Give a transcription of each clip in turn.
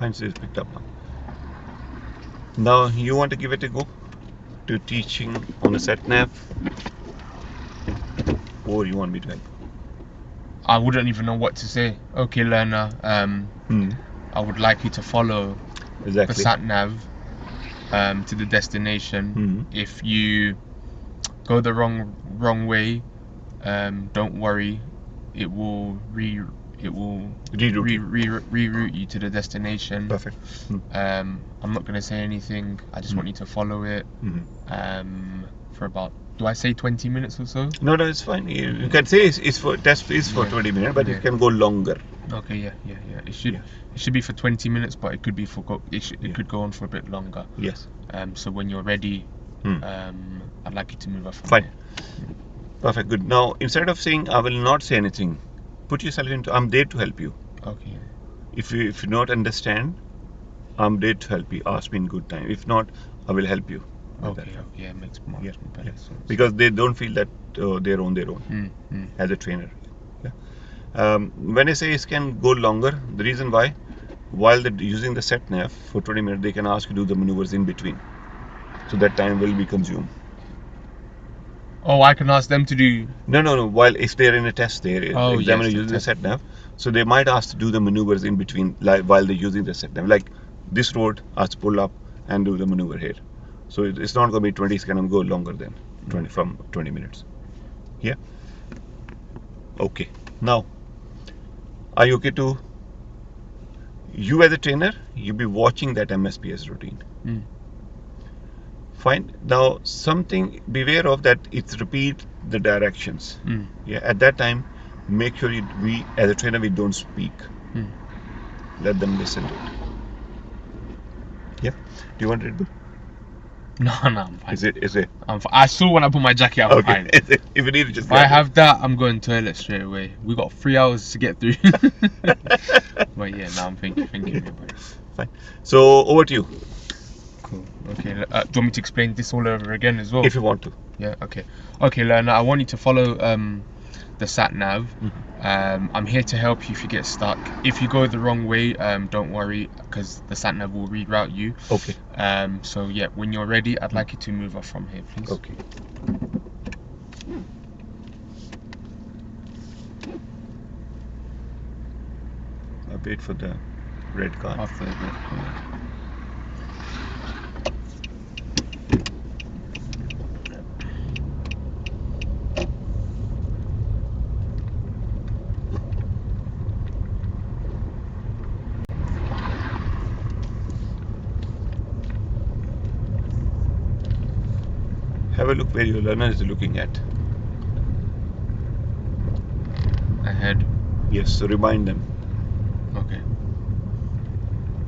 Fine, so it's picked up now. Now you want to give it a go to teaching on a Sat Nav, or you want me to help? I wouldn't even know what to say. Okay, learner. I would like you to follow the Sat Nav to the destination. If you go the wrong way, don't worry. It will reroute you to the destination. Perfect. I'm not going to say anything. I just want you to follow it for about, do I say 20 minutes or so? No, it's fine. You can say it's for 20 minutes, but it can go longer. Okay, yeah. It should be for 20 minutes, but it could be it could go on for a bit longer. Yes. So when you're ready, I'd like you to move up from fine. here. Perfect. Good. Now, instead of saying I will not say anything, put yourself into I'm there to help you. Okay. If you not understand, I'm there to help you. Ask me in good time. If not, I will help you. Okay. Yeah, it makes much better sense. Because they don't feel that they're on their own as a trainer. Yeah. When I say it can go longer, the reason why, while they're using the Sat Nav for 20 minutes, they can ask you to do the maneuvers in between. So that time will be consumed. Oh, I can ask them to do... No. While if they're in a test, the examiner using the Sat Nav, so they might ask to do the maneuvers in between, like while they're using the Sat Nav. Like this road, ask to pull up and do the maneuver here. So it's not going to be 20. It's going to go longer than 20 minutes. Yeah. Okay. Now, are you okay to? You as a trainer, you'll be watching that MSPS routine. Fine. Now, something beware of that. It's repeat the directions. Yeah. At that time, make sure we as a trainer we don't speak. Let them listen to it. Yeah. Do you want Red Bull? No, I'm fine. Is it? I'm fine. I still when I put my jacket, I'm fine. If you need to just. If I have that, I'm going to the toilet straight away. We got 3 hours to get through. But yeah, now I'm thinking about it. Fine. So over to you. Cool. Okay. Do you want me to explain this all over again as well? If you want to. Yeah. Okay. Okay, learner. I want you to follow the Sat Nav. I'm here to help you if you get stuck. If you go the wrong way, don't worry, because the Sat Nav will reroute you. Okay. So yeah, when you're ready, I'd like you to move off from here, please. Okay. I'll wait for the red car. After the red car. Have a look where your learner is looking at. Ahead. Yes, so remind them. Okay.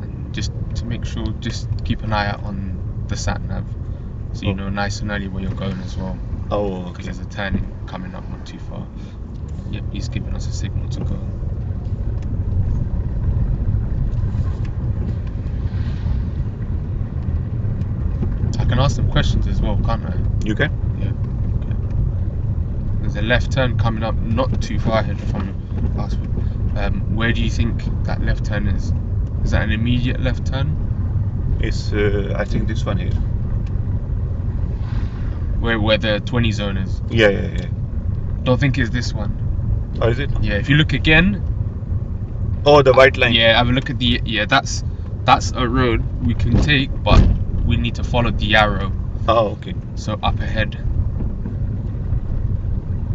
And just to make sure, just keep an eye out on the Sat Nav, so you know nice and early where you're going as well. Oh, okay. Because there's a turning coming up not too far. Yep, he's giving us a signal to go. I can ask them questions as well, can't I? You can? Yeah. Okay. There's a left turn coming up not too far ahead from us. Where do you think that left turn is? Is that an immediate left turn? It's I think this one here. Where the 20 zone is? Yeah. Don't think it's this one. Or is it? Yeah, if you look again. Oh, the white line. Yeah, have a look at the. Yeah, that's a road we can take, but we need to follow the arrow. Oh, okay. So up ahead.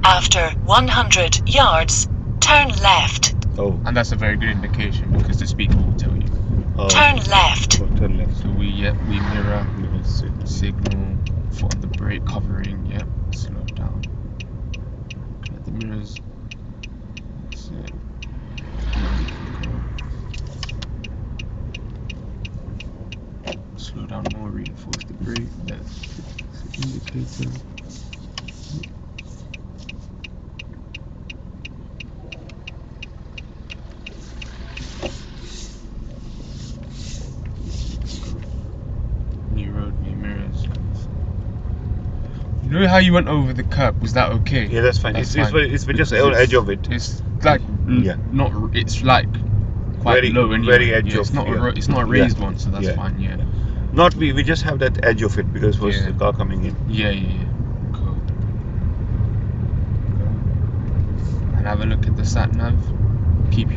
After 100 yards, turn left. Oh. And that's a very good indication because the speaker will tell you. Oh. Turn left. Oh, turn left. So we mirror, signal, foot on the brake, covering. Yep. Slow down. At the mirrors. That's it. Slow down more, reinforce the brake. That's the indicator. New road, new mirrors. You know how you went over the curb? Was that okay? Yeah, that's fine. That's It's just on the edge of it. It's like Yeah. not. It's like quite low anyway. Very edge of. It's not a raised one, so that's fine. Yeah. Not we just have that edge of it because was the car coming in. Yeah. Cool. And have a look at the Sat Nav. Keep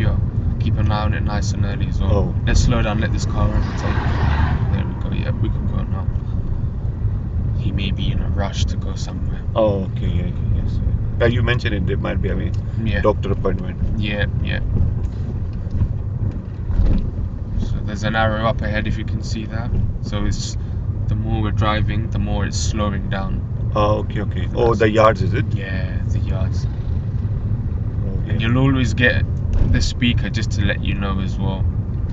an eye on it nice and early as well. Oh. Let's slow down. Let this car overtake. There we go. Yeah, we can go now. He may be in a rush to go somewhere. Oh, okay. Yes. You mentioned it. There might be a doctor appointment. Yeah. So there's an arrow up ahead if you can see that. So it's the more we're driving, the more it's slowing down. Oh, okay. So the yards, is it? Yeah, the yards. And you'll always get the speaker just to let you know as well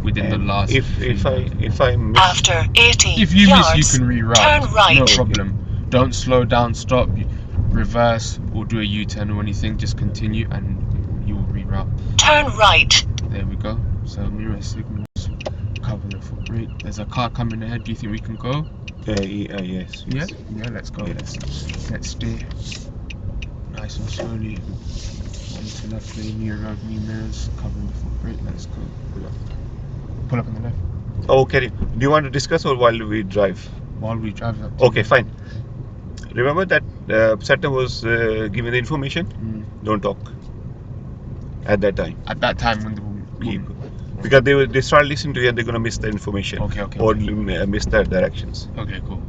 within the last. If I miss, After 80 if you yards, miss, you can reroute. turn right. No problem. Don't slow down, stop, reverse, or do a U-turn or anything. Just continue, and you will reroute. Turn right. There we go. So mirror signals, cover the foot brake. There's a car coming ahead. Do you think we can go? Yes. Yeah. Let's go. Yeah. Let's steer nice and slowly. Onto left lane, new road, new mirrors, covering the foot brake. Let's go. Pull up on the left. Oh, okay. Do you want to discuss or while we drive? While we drive up. Okay, fine. Remember that Sat Nav was giving the information? Don't talk at that time. At that time when because they start listening to you and they're gonna miss the information. Okay. Or miss their directions. Okay, cool.